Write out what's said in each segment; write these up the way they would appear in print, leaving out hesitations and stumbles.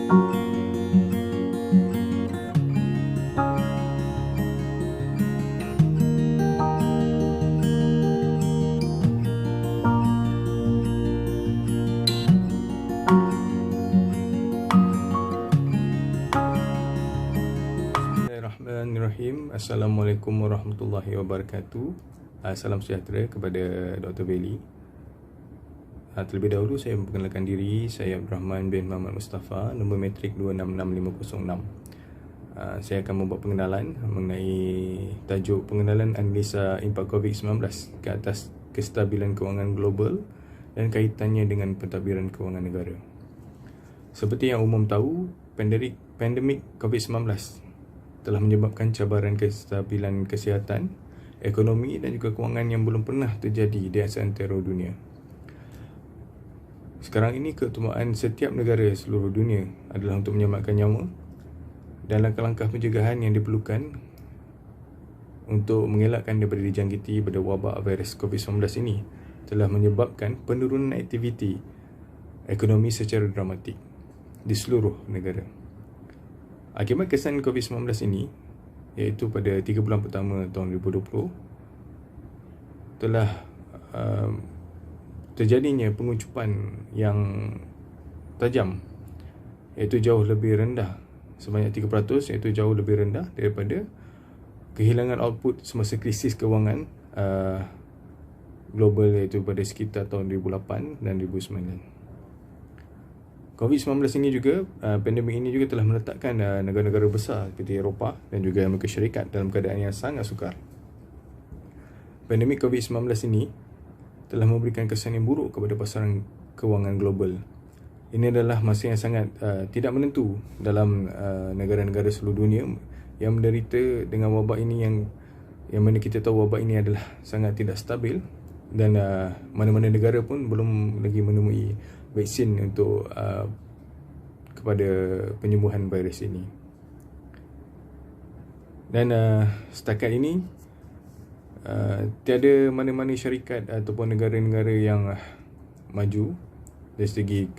Bismillahirrahmanirrahim. Assalamualaikum warahmatullahi wabarakatuh. Salam sejahtera kepada Dr. Veli. Terlebih dahulu saya memperkenalkan diri. Saya Abdul Rahman bin Muhammad Mustafa, nombor matrik 266506. Saya akan membuat pengenalan mengenai tajuk pengenalan analisa impak COVID-19 ke atas kestabilan kewangan global dan kaitannya dengan pentadbiran kewangan negara. Seperti yang umum tahu, pandemik COVID-19 telah menyebabkan cabaran kestabilan kesihatan, ekonomi dan juga kewangan yang belum pernah terjadi di seantero dunia. Sekarang ini keutamaan setiap negara seluruh dunia adalah untuk menyelamatkan nyawa dan langkah-langkah pencegahan yang diperlukan untuk mengelakkan daripada dijangkiti pada wabak virus COVID-19 ini telah menyebabkan penurunan aktiviti ekonomi secara dramatik di seluruh negara. Akibat kesan COVID-19 ini, iaitu pada 3 bulan pertama tahun 2020, telah terjadinya pengucupan yang tajam, iaitu jauh lebih rendah, sebanyak 3%, iaitu jauh lebih rendah daripada kehilangan output semasa krisis kewangan global, iaitu pada sekitar tahun 2008 dan 2009. COVID-19 ini juga, pandemik ini juga telah meletakkan negara-negara besar seperti Eropah dan juga Amerika Syarikat dalam keadaan yang sangat sukar. Pandemik COVID-19 ini telah memberikan kesan yang buruk kepada pasaran kewangan global. Ini adalah masa yang sangat tidak menentu dalam negara-negara seluruh dunia yang menderita dengan wabak ini, yang mana kita tahu wabak ini adalah sangat tidak stabil dan mana-mana negara pun belum lagi menemui vaksin untuk kepada penyembuhan virus ini. Dan setakat ini tiada mana-mana syarikat ataupun negara-negara yang maju dari segi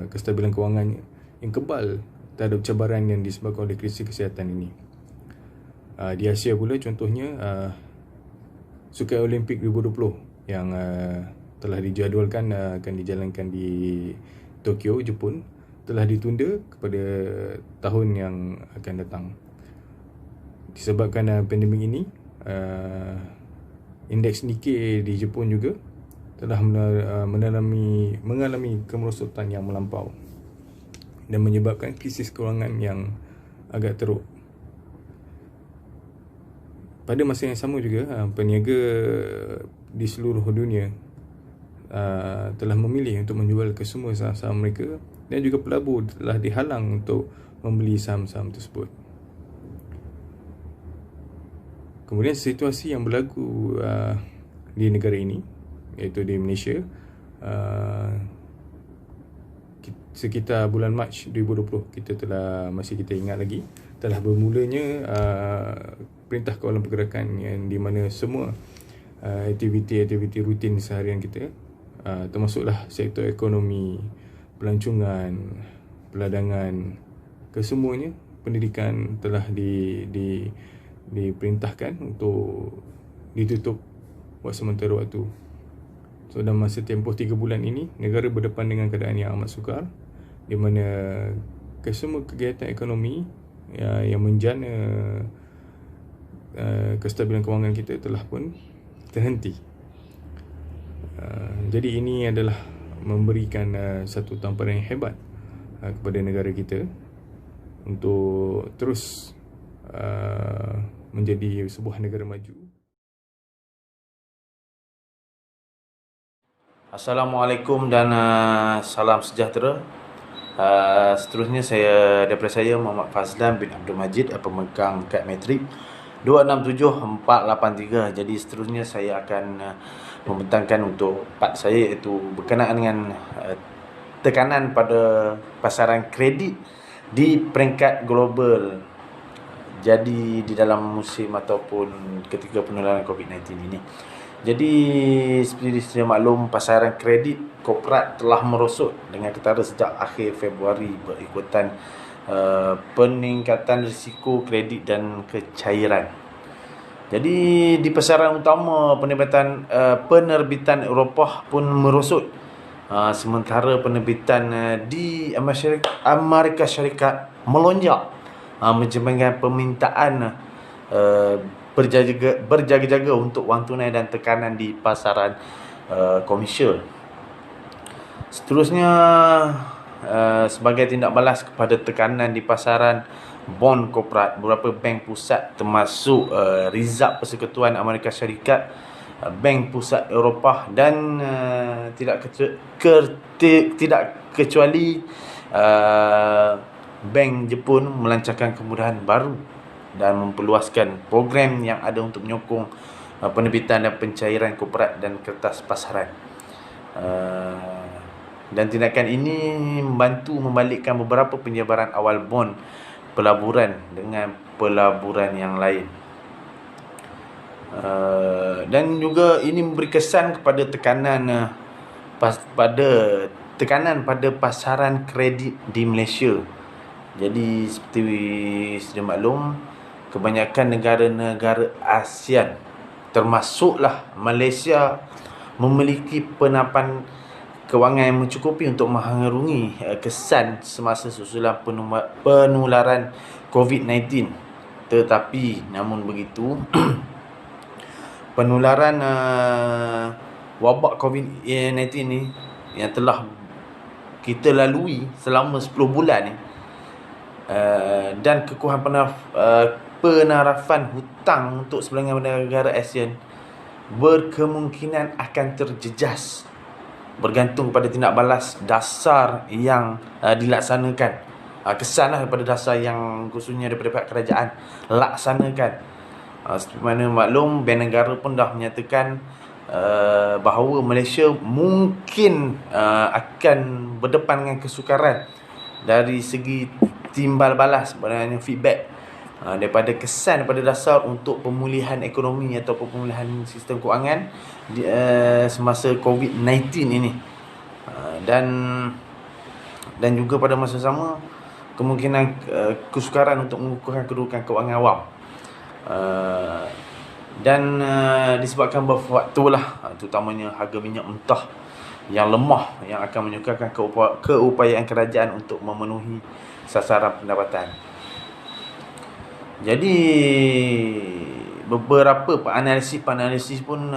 kestabilan kewangan yang kebal terhadap cabaran yang disebabkan oleh krisis kesihatan ini. Di Asia pula contohnya Sukan Olimpik 2020 yang telah dijadualkan akan dijalankan di Tokyo, Jepun, telah ditunda kepada tahun yang akan datang. Disebabkan pandemik ini, indeks Nikkei di Jepun juga telah mengalami kemerosotan yang melampau dan menyebabkan krisis kewangan yang agak teruk. Pada masa yang sama juga, peniaga di seluruh dunia telah memilih untuk menjual ke semua saham-saham mereka dan juga pelabur telah dihalang untuk membeli saham-saham tersebut. Kemudian situasi yang berlaku di negara ini, iaitu di Malaysia, sekitar bulan Mac 2020, masih kita ingat lagi, telah bermulanya Perintah Kawalan Pergerakan yang di mana semua aktiviti-aktiviti rutin seharian kita, termasuklah sektor ekonomi, pelancongan, perdagangan, kesemuanya, pendidikan telah diperintahkan untuk ditutup buat sementara waktu. So dalam masa tempoh 3 bulan ini, negara berdepan dengan keadaan yang amat sukar, di mana kesemua kegiatan ekonomi yang menjana kestabilan kewangan kita telah pun terhenti. Jadi ini adalah memberikan satu tamparan yang hebat kepada negara kita untuk terus menjadi sebuah negara maju. Assalamualaikum dan salam sejahtera. Seterusnya daripada saya Muhammad Fazlan bin Abdul Majid, pemegang kad matrik 267483. Jadi seterusnya saya akan membentangkan untuk part saya, iaitu berkenaan dengan tekanan pada pasaran kredit di peringkat global. Jadi di dalam musim ataupun ketika penularan COVID-19 ini. Jadi seperti sedia maklum, pasaran kredit korporat telah merosot dengan ketara sejak akhir Februari berikutan peningkatan risiko kredit dan kecairan. Jadi di pasaran utama penerbitan Eropah pun merosot. Sementara penerbitan di Amerika Syarikat melonjak, menyebabkan permintaan berjaga-jaga untuk wang tunai dan tekanan di pasaran komersial. Seterusnya, sebagai tindak balas kepada tekanan di pasaran bond korporat, beberapa bank pusat termasuk Rizab Persekutuan Amerika Syarikat, Bank Pusat Eropah dan tidak kecuali Bank Jepun melancarkan kemudahan baru dan memperluaskan program yang ada untuk menyokong penerbitan dan pencairan korporat dan kertas pasaran. Dan tindakan ini membantu membalikkan beberapa penyebaran awal bond pelaburan dengan pelaburan yang lain. Dan juga ini memberi kesan kepada tekanan pada pasaran kredit di Malaysia. Jadi seperti sedia maklum, kebanyakan negara-negara ASEAN termasuklah Malaysia memiliki penapan kewangan yang mencukupi untuk mengarungi kesan semasa susulan penularan COVID-19. Tetapi namun begitu, penularan wabak COVID-19 ni yang telah kita lalui selama 10 bulan ni, dan kekurangan penarafan hutang untuk sebahagian negara ASEAN berkemungkinan akan terjejas bergantung pada tindak balas dasar yang dilaksanakan. Kesanlah daripada dasar yang khususnya daripada pihak kerajaan laksanakan. Seperti mana maklum, Bank Negara pun dah menyatakan bahawa Malaysia mungkin akan berdepan dengan kesukaran dari segi timbal balas, sebenarnya feedback daripada kesan daripada dasar untuk pemulihan ekonomi atau pemulihan sistem kewangan semasa COVID-19 ini. Dan juga pada masa sama kemungkinan kesukaran untuk mengukuhkan kedudukan kewangan awam. Dan disebabkan beberapa faktorlah, terutamanya harga minyak mentah yang lemah yang akan menyukarkan keupayaan kerajaan untuk memenuhi sasaran pendapatan. Jadi beberapa analisis pun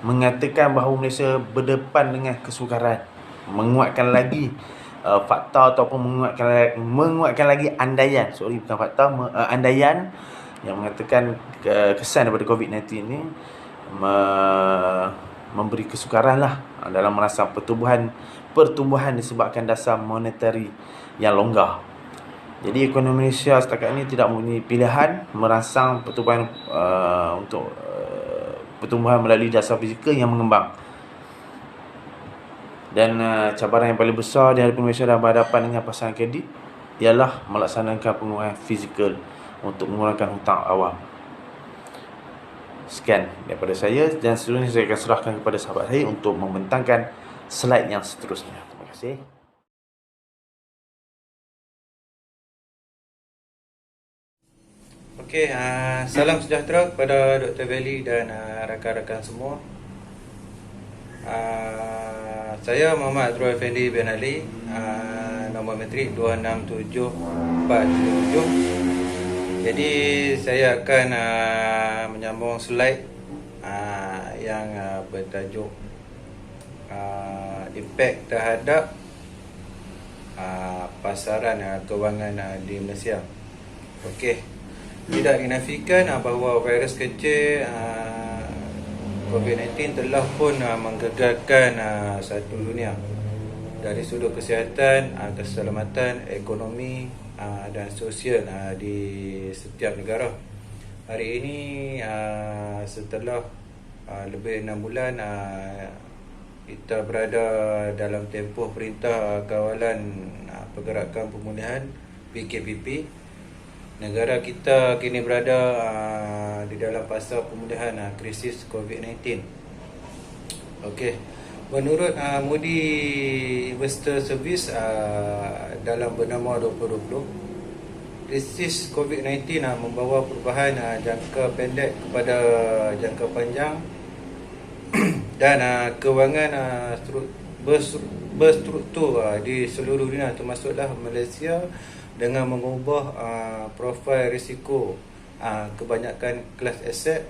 mengatakan bahawa Malaysia berdepan dengan kesukaran, menguatkan lagi fakta ataupun menguatkan lagi andaian andaian yang mengatakan kesan daripada COVID-19 ini memberi kesukaran lah dalam merangsang pertumbuhan disebabkan dasar monetary yang longgar. Jadi ekonomi Malaysia setakat ini tidak mempunyai pilihan merangsang pertumbuhan untuk pertumbuhan melalui dasar fizikal yang mengembang. Dan cabaran yang paling besar di hadapan Malaysia dalam berhadapan dengan pasaran kredit ialah melaksanakan pengurangan fizikal untuk mengurangkan hutang awam. Sekian daripada saya, dan seterusnya saya akan serahkan kepada sahabat saya untuk membentangkan slide yang seterusnya. Terima kasih. Okey, salam sejahtera kepada Dr. Veli dan rakan-rakan semua. Saya Muhammad Adrul Effendi bin Ali, nombor matrik 267477. Jadi saya akan menyambung slide yang bertajuk impak terhadap pasaran kewangan di Malaysia. Okey. Tidak dinafikan bahawa virus kecil COVID-19 telah pun menggegarkan satu dunia dari sudut kesihatan, keselamatan, ekonomi dan sosial di setiap negara. Hari ini setelah lebih 6 bulan kita berada dalam tempoh Perintah Kawalan Pergerakan Pemulihan PKPP. negara kita kini berada di dalam fasa pemulihan krisis COVID-19. Okey. Menurut Moody Investor Service dalam bernama 2020, krisis COVID-19 membawa perubahan jangka pendek kepada jangka panjang dan kewangan berstruktur di seluruh dunia, termasuklah Malaysia, dengan mengubah profil risiko kebanyakan kelas aset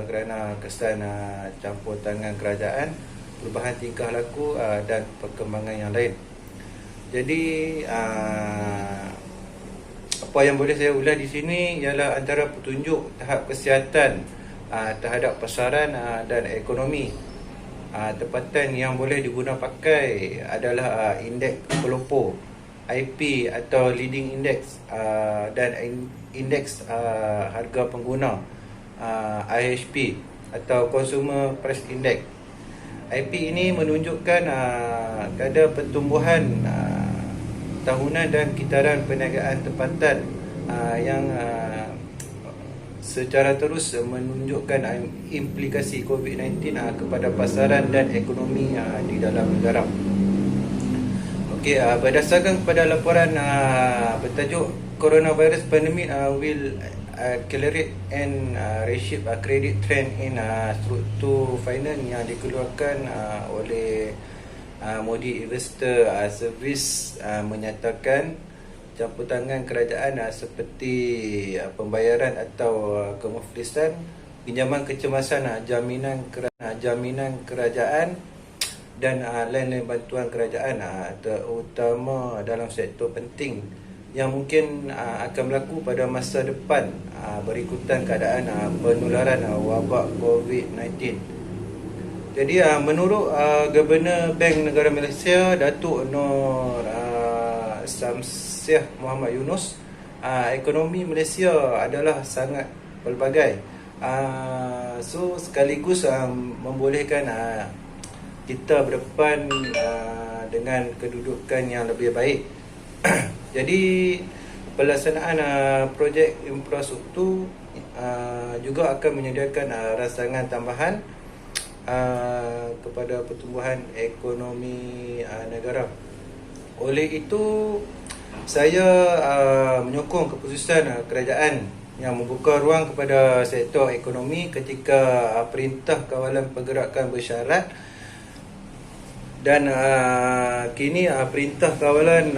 kerana kesan campur tangan kerajaan, perubahan tingkah laku dan perkembangan yang lain. Jadi apa yang boleh saya ulas di sini ialah antara petunjuk tahap kesihatan terhadap pasaran dan ekonomi. Tempatan yang boleh diguna pakai adalah indeks pelopor IP atau leading index dan indeks harga pengguna IHP atau consumer price index. IP ini menunjukkan kadar pertumbuhan tahunan dan kitaran perniagaan tempatan yang secara terus menunjukkan implikasi COVID-19 kepada pasaran dan ekonomi di dalam negara. Okey, berdasarkan kepada laporan bertajuk Coronavirus Pandemic will accelerate and reshape credit trend in struktur finance yang dikeluarkan oleh Moody Investor Service, menyatakan campur tangan kerajaan seperti pembayaran atau kemuflisan, pinjaman kecemasan, jaminan kerajaan dan lain-lain bantuan kerajaan, terutama dalam sektor penting yang mungkin akan berlaku pada masa depan berikutan keadaan penularan wabak COVID-19. Jadi menurut Governor Bank Negara Malaysia, Datuk Nur Samsiah Muhammad Yunus, ekonomi Malaysia adalah sangat pelbagai. So sekaligus membolehkan kita berdepan dengan kedudukan yang lebih baik. Jadi pelaksanaan projek infrastruktur juga akan menyediakan rangsangan tambahan kepada pertumbuhan ekonomi negara. Oleh itu, saya menyokong keputusan kerajaan yang membuka ruang kepada sektor ekonomi ketika Perintah Kawalan Pergerakan bersyarat, dan kini Perintah Kawalan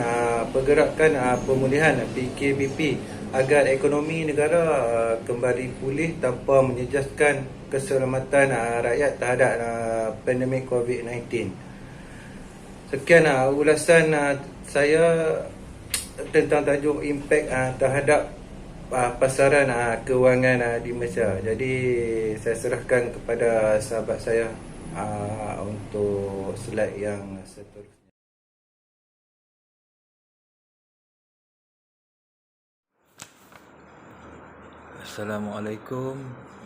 Pergerakan Pemulihan PKPP agar ekonomi negara kembali pulih tanpa menjejaskan keselamatan rakyat terhadap pandemik COVID-19. Sekian ulasan saya tentang tajuk impak terhadap pasaran kewangan di Malaysia. Jadi saya serahkan kepada sahabat saya untuk slide yang seterusnya. Assalamualaikum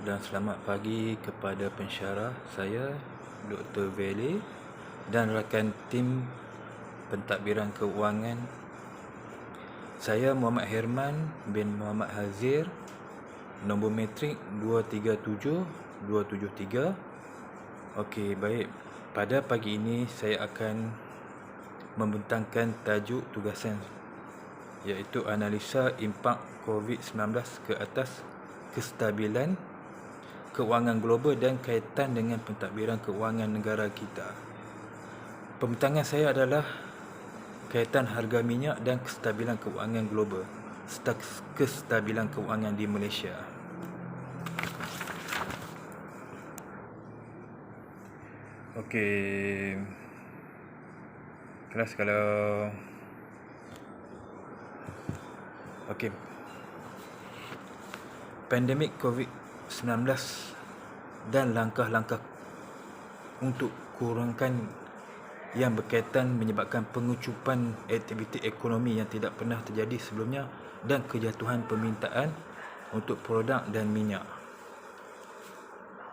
dan selamat pagi kepada pensyarah saya, Dr. Veli, dan rakan tim pentadbiran keuangan. Saya Muhammad Herman bin Muhammad Hazir, nombor metrik 237273. Okey, baik. Pada pagi ini saya akan membentangkan tajuk tugasan, iaitu analisa impak COVID-19 ke atas kestabilan keuangan global dan kaitan dengan pentadbiran keuangan negara kita. Pembentangan saya adalah kaitan harga minyak dan kestabilan keuangan global serta kestabilan keuangan di Malaysia. Okey. Kelas kalau okey. Pandemik COVID-19 dan langkah-langkah untuk kurangkan yang berkaitan menyebabkan pengucupan aktiviti ekonomi yang tidak pernah terjadi sebelumnya dan kejatuhan permintaan untuk produk dan minyak.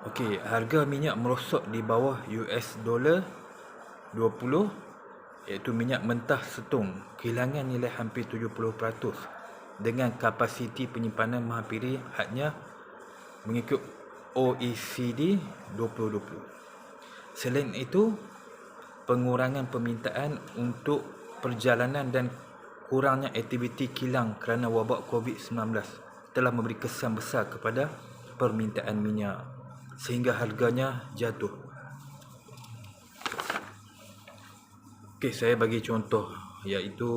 Okey, harga minyak merosot di bawah $20, iaitu minyak mentah setung, kehilangan nilai hampir 70%. dengan kapasiti penyimpanan menghampiri hadnya mengikut OECD 2020. Selain itu, pengurangan permintaan untuk perjalanan dan kurangnya aktiviti kilang kerana wabak COVID-19 telah memberi kesan besar kepada permintaan minyak sehingga harganya jatuh. Okey, saya bagi contoh iaitu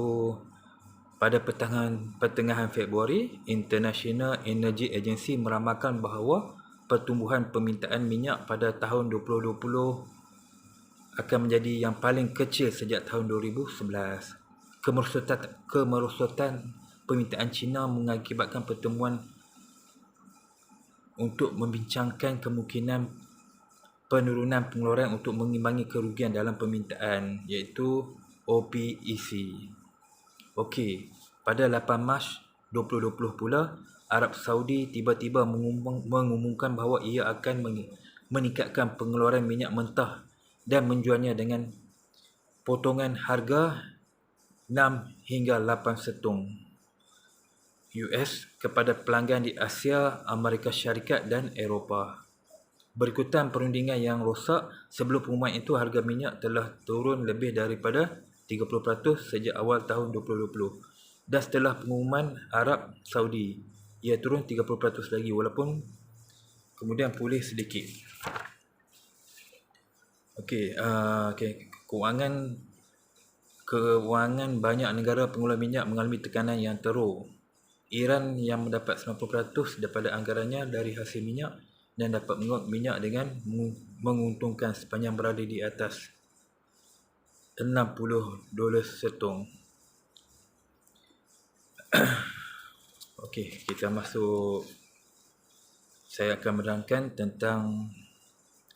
pada pertengahan Februari, International Energy Agency meramalkan bahawa pertumbuhan permintaan minyak pada tahun 2020 akan menjadi yang paling kecil sejak tahun 2011. Kemerosotan permintaan China mengakibatkan pertemuan untuk membincangkan kemungkinan penurunan pengeluaran untuk mengimbangi kerugian dalam permintaan iaitu OPEC. Okey, pada 8 Mac 2020 pula, Arab Saudi tiba-tiba mengumumkan bahawa ia akan meningkatkan pengeluaran minyak mentah dan menjualnya dengan potongan harga 6 hingga 8 setong US kepada pelanggan di Asia, Amerika Syarikat dan Eropah. Berikutan perundingan yang rosak, sebelum pengumuman itu harga minyak telah turun lebih daripada 30% sejak awal tahun 2020. Dan setelah pengumuman Arab Saudi, ia turun 30% lagi walaupun kemudian pulih sedikit. Okey, Kewangan banyak negara pengeluar minyak mengalami tekanan yang teruk. Iran yang mendapat 90% daripada anggarannya dari hasil minyak dan dapat menguap minyak dengan menguntungkan sepanjang berada di atas $60 setong. Okey, kita masuk. Saya akan menerangkan tentang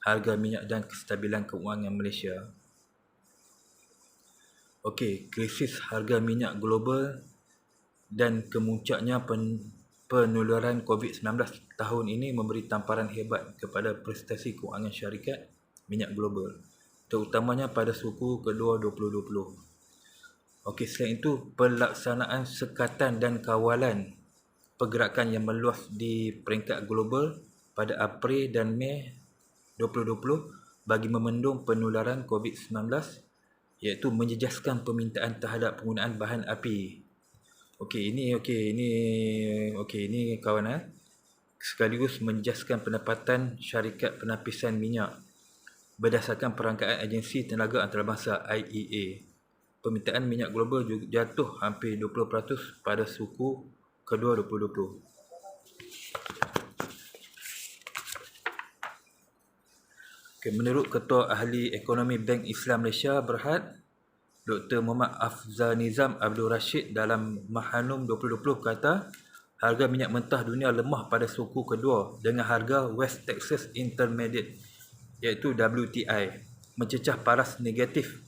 harga minyak dan kestabilan keuangan Malaysia. Okey, krisis harga minyak global dan kemuncaknya penularan COVID-19 tahun ini memberi tamparan hebat kepada prestasi keuangan syarikat minyak global, terutamanya pada suku kedua 2020. Okey, selain itu, pelaksanaan sekatan dan kawalan pergerakan yang meluas di peringkat global pada April dan Mei 2020 bagi memendung penularan COVID-19 iaitu menjejaskan permintaan terhadap penggunaan bahan api. Ini kawan, sekaligus menjejaskan pendapatan syarikat penapisan minyak berdasarkan perangkaan agensi tenaga antarabangsa IEA. Permintaan minyak global juga jatuh hampir 20% pada suku kedua 2020. Menurut Ketua Ahli Ekonomi Bank Islam Malaysia Berhad, Dr. Muhammad Afzal Abdul Rashid dalam Mahanum 2020 kata, harga minyak mentah dunia lemah pada suku kedua dengan harga West Texas Intermediate iaitu WTI mencecah paras negatif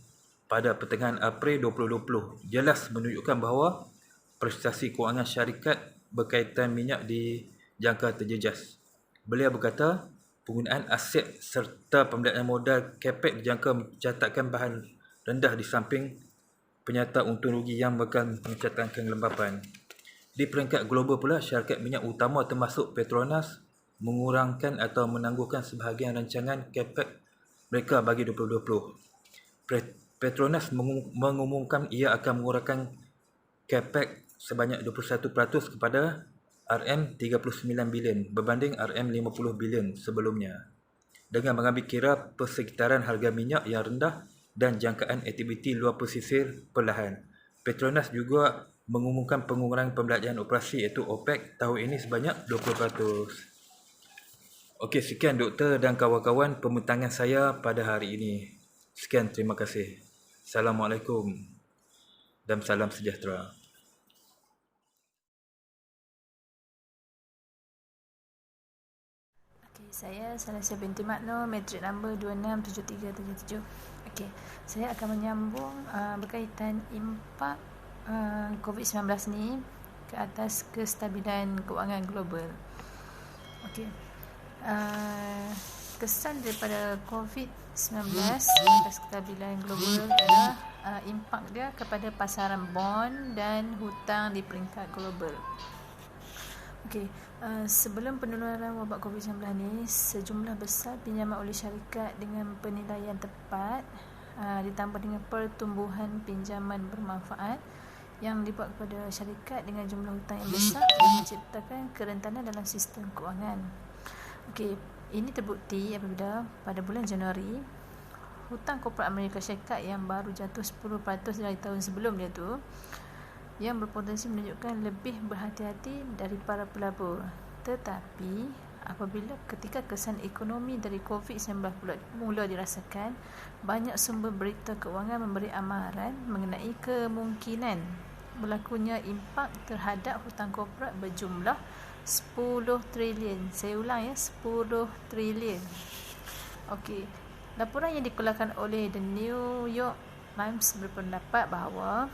pada pertengahan April 2020. Jelas menunjukkan bahawa prestasi kewangan syarikat berkaitan minyak dijangka terjejas. Beliau berkata, penggunaan aset serta pembelian modal capex dijangka mencatatkan bahan rendah di samping penyata untung rugi yang bakal mencatatkan kelembapan. Di peringkat global pula, syarikat minyak utama termasuk Petronas mengurangkan atau menangguhkan sebahagian rancangan capex mereka bagi 2020. Petronas mengumumkan ia akan mengurangkan capex sebanyak 21% kepada RM39 bilion berbanding RM50 bilion sebelumnya. Dengan mengambil kira persekitaran harga minyak yang rendah dan jangkaan aktiviti luar pesisir perlahan, Petronas juga mengumumkan pengurangan pembelanjaan operasi iaitu OPEC tahun ini sebanyak 20%. Okey, sekian doktor dan kawan-kawan pembincangan saya pada hari ini. Sekian, terima kasih. Assalamualaikum dan salam sejahtera. Saya Salasa binti Makno, matrik nombor 267337. Okey, saya akan menyambung berkaitan impak COVID-19 ni ke atas kestabilan kewangan global. Okey. Kesan daripada COVID-19 atas kestabilan global adalah impak dia kepada pasaran bond dan hutang di peringkat global. Okey, sebelum penularan wabak COVID-19 ni, sejumlah besar pinjaman oleh syarikat dengan penilaian tepat ditambah dengan pertumbuhan pinjaman bermanfaat yang dibuat kepada syarikat dengan jumlah hutang yang besar dan menciptakan kerentanan dalam sistem kewangan. Okey, ini terbukti apabila pada bulan Januari hutang korporat Amerika Syarikat yang baru jatuh 10% dari tahun sebelum dia tu, yang berpotensi menunjukkan lebih berhati-hati dari para pelabur. Tetapi apabila ketika kesan ekonomi dari COVID-19 mula dirasakan, banyak sumber berita kewangan memberi amaran mengenai kemungkinan berlakunya impak terhadap hutang korporat berjumlah 10 trilion. Saya ulang ya, 10 trilion. Okey, laporan yang dikeluarkan oleh The New York Times berpendapat bahawa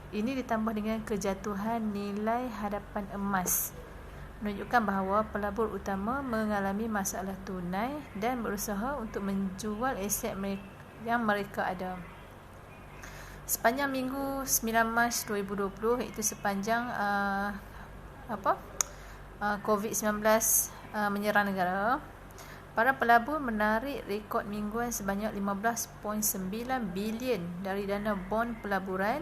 ini ditambah dengan kejatuhan nilai hadapan emas, menunjukkan bahawa pelabur utama mengalami masalah tunai dan berusaha untuk menjual aset yang mereka ada. Sepanjang minggu 9 Mac 2020, iaitu sepanjang COVID-19 menyerang negara, para pelabur menarik rekod mingguan sebanyak 15.9 bilion dari dana bond pelaburan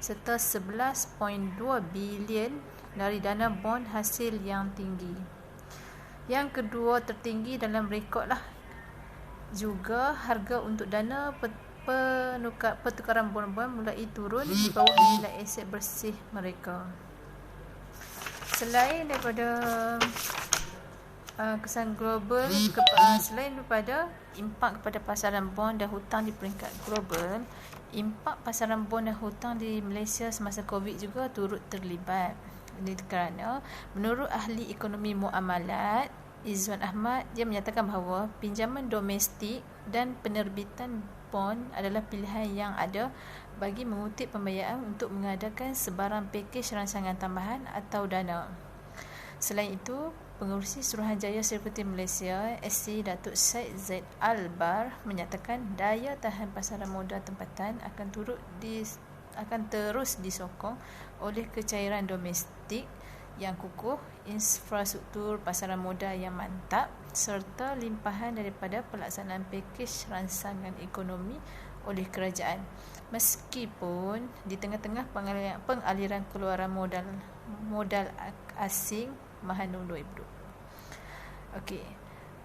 serta 11.2 bilion dari dana bond hasil yang tinggi. Yang kedua tertinggi dalam rekod lah juga harga untuk dana pertukaran bond mulai turun di bawah nilai aset bersih mereka. Selain daripada kesan global, selain daripada impak kepada pasaran bond dan hutang di peringkat global, impak pasaran bond dan hutang di Malaysia semasa COVID juga turut terlibat. Ini kerana menurut ahli ekonomi muamalat Izwan Ahmad, dia menyatakan bahawa pinjaman domestik dan penerbitan bond adalah pilihan yang ada bagi mengutip pembiayaan untuk mengadakan sebarang pakej rancangan tambahan atau dana. Selain itu, Pengerusi Suruhanjaya Sekuriiti Malaysia SC Datuk Syed Zaid Albar menyatakan daya tahan pasaran modal tempatan akan terus disokong oleh kecairan domestik yang kukuh, infrastruktur pasaran modal yang mantap serta limpahan daripada pelaksanaan pakej rancangan ekonomi oleh kerajaan, meskipun di tengah-tengah pengaliran keluaran modal asing Mahanom 2020. Okey,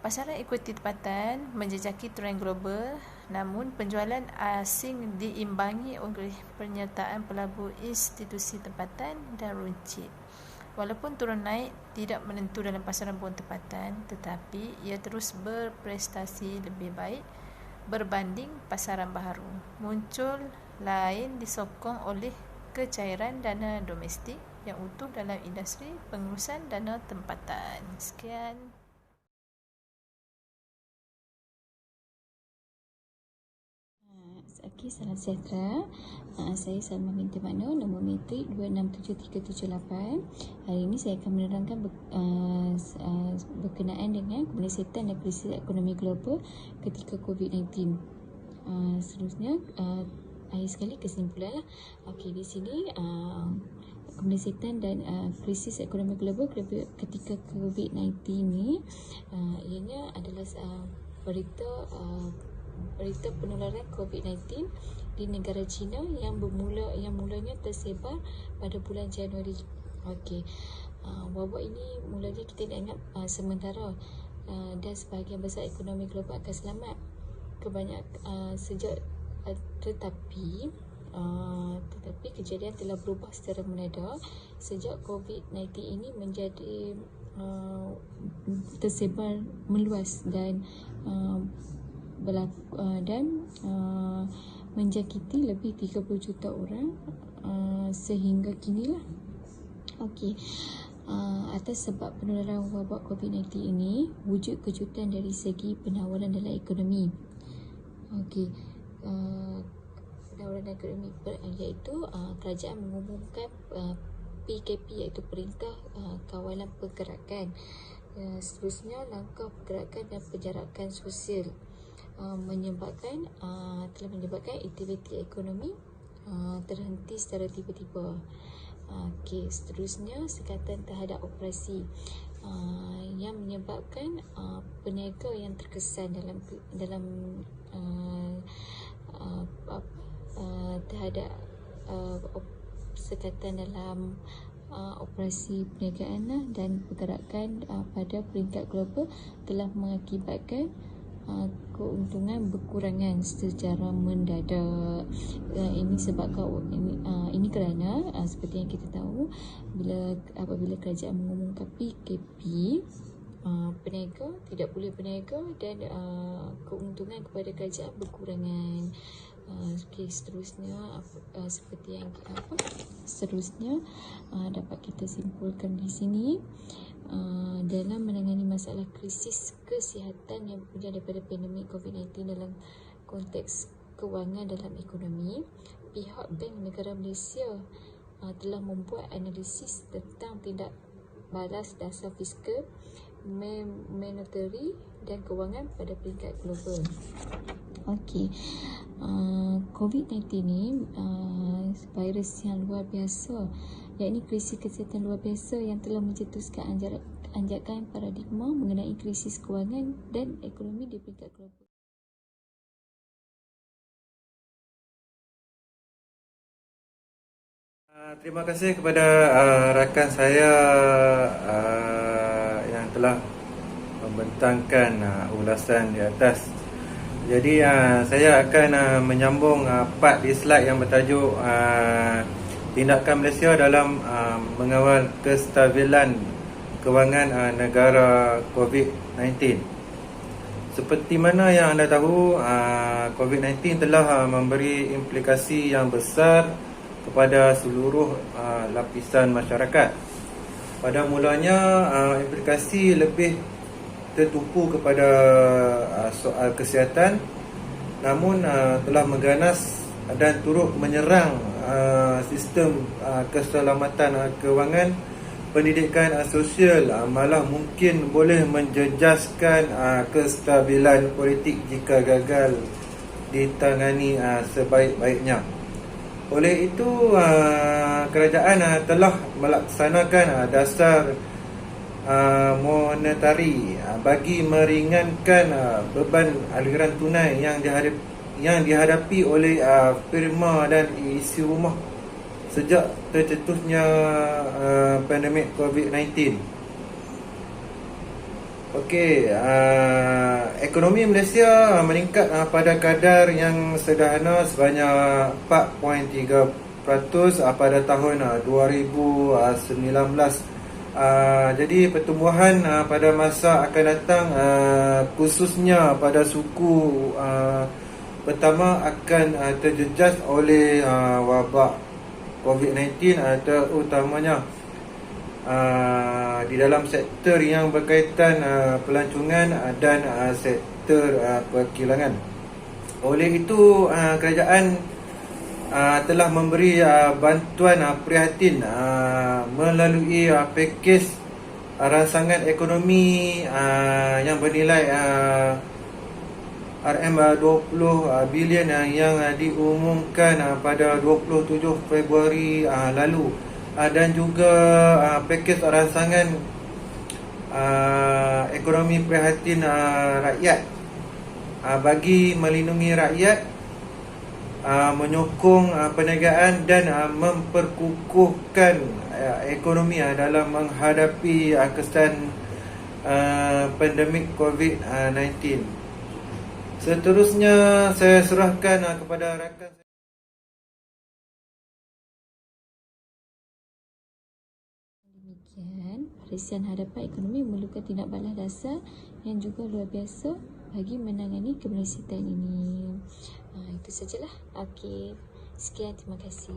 pasaran equity tempatan menjejaki trend global, namun penjualan asing diimbangi oleh penyertaan pelabur institusi tempatan dan runcit. Walaupun turun naik tidak menentu dalam pasaran bond tempatan, tetapi ia terus berprestasi lebih baik berbanding pasaran baharu. Muncul lain disokong oleh kecairan dana domestik yang utuh dalam industri pengurusan dana tempatan. Sekian. Okey, salam sejahtera. Saya Salma binti Makno, nombor metrik 267378. Hari ini saya akan menerangkan berkenaan dengan kemelesetan dan krisis ekonomi global ketika COVID-19. Seterusnya, akhir sekali kesimpulan lah. Okey, di sini kemelesetan dan krisis ekonomi global ketika COVID-19 ni ianya adalah berita penularan COVID-19 di negara China yang mulanya tersebar pada bulan Januari. Okey. Wabak ini mulanya kita dianggap sementara dan sebahagian besar ekonomi global akan selamat. Tetapi kejadian telah berubah secara mendadak sejak COVID-19 ini menjadi tersebar meluas dan menjangkiti lebih 30 juta orang sehingga kinilah. Okey. Atas sebab penularan wabak COVID-19 ini, wujud kejutan dari segi penawaran dalam ekonomi. Okey. Penawaran ekonomi iaitu kerajaan mengumumkan PKP iaitu Perintah Kawalan Pergerakan. Seterusnya langkah pergerakan dan penjarakan sosial. telah menyebabkan aktiviti ekonomi terhenti secara tiba-tiba. Okey, seterusnya sekatan terhadap operasi yang menyebabkan peniaga yang terkesan dalam terhadap sekatan dalam operasi perniagaan dan pergerakan pada peringkat global telah mengakibatkan keuntungan berkurangan secara mendadak. Ini sebabkan ini kerana seperti yang kita tahu, apabila kerajaan mengumumkan PKP, peniaga tidak boleh berniaga dan keuntungan kepada kerajaan berkurangan. Okay, seterusnya dapat kita simpulkan di sini, dalam menangani masalah krisis kesihatan yang berpunca daripada pandemik COVID-19 dalam konteks kewangan dalam ekonomi, pihak Bank Negara Malaysia telah membuat analisis tentang tindak balas dasar fiskal, monetary dan kewangan pada peringkat global. Okey, COVID-19 ni virus yang luar biasa, iaitu krisis kesihatan luar biasa yang telah mencetuskan anjakan paradigma mengenai krisis kewangan dan ekonomi di peringkat global. Terima kasih kepada rakan saya yang telah membentangkan ulasan di atas. Jadi saya akan menyambung part di slide yang bertajuk tindakan Malaysia dalam mengawal kestabilan kewangan negara COVID-19. Seperti mana yang anda tahu, COVID-19 telah memberi implikasi yang besar kepada seluruh lapisan masyarakat. Pada mulanya implikasi lebih tertumpu kepada soal kesihatan, namun telah mengganas dan turut menyerang sistem keselamatan kewangan, pendidikan sosial, malah mungkin boleh menjejaskan kestabilan politik jika gagal ditangani sebaik-baiknya. Oleh itu, kerajaan telah melaksanakan dasar monetari bagi meringankan beban aliran tunai yang dihadapi oleh firma dan isi rumah sejak tercetusnya pandemik COVID-19. Okey, ekonomi Malaysia meningkat pada kadar yang sederhana sebanyak 4.3% pada tahun 2019. Jadi pertumbuhan pada masa akan datang, khususnya pada suku pertama, akan terjejas oleh wabak COVID-19, terutamanya di dalam sektor yang berkaitan pelancongan dan sektor perkilangan. Oleh itu, kerajaan telah memberi bantuan prihatin melalui pakej rancangan ekonomi yang bernilai RM20 bilion yang diumumkan pada 27 Februari lalu, dan juga pakej rancangan ekonomi prihatin rakyat bagi melindungi rakyat, menyokong perniagaan dan memperkukuhkan ekonomi dalam menghadapi kesan pandemik COVID-19. Seterusnya saya serahkan kepada rakan saya. Demikian, parisian hadapan ekonomi memerlukan tindak balas dasar yang juga luar biasa bagi menangani kemelesetan ini. Itu sajalah. Okey, sekian, terima kasih.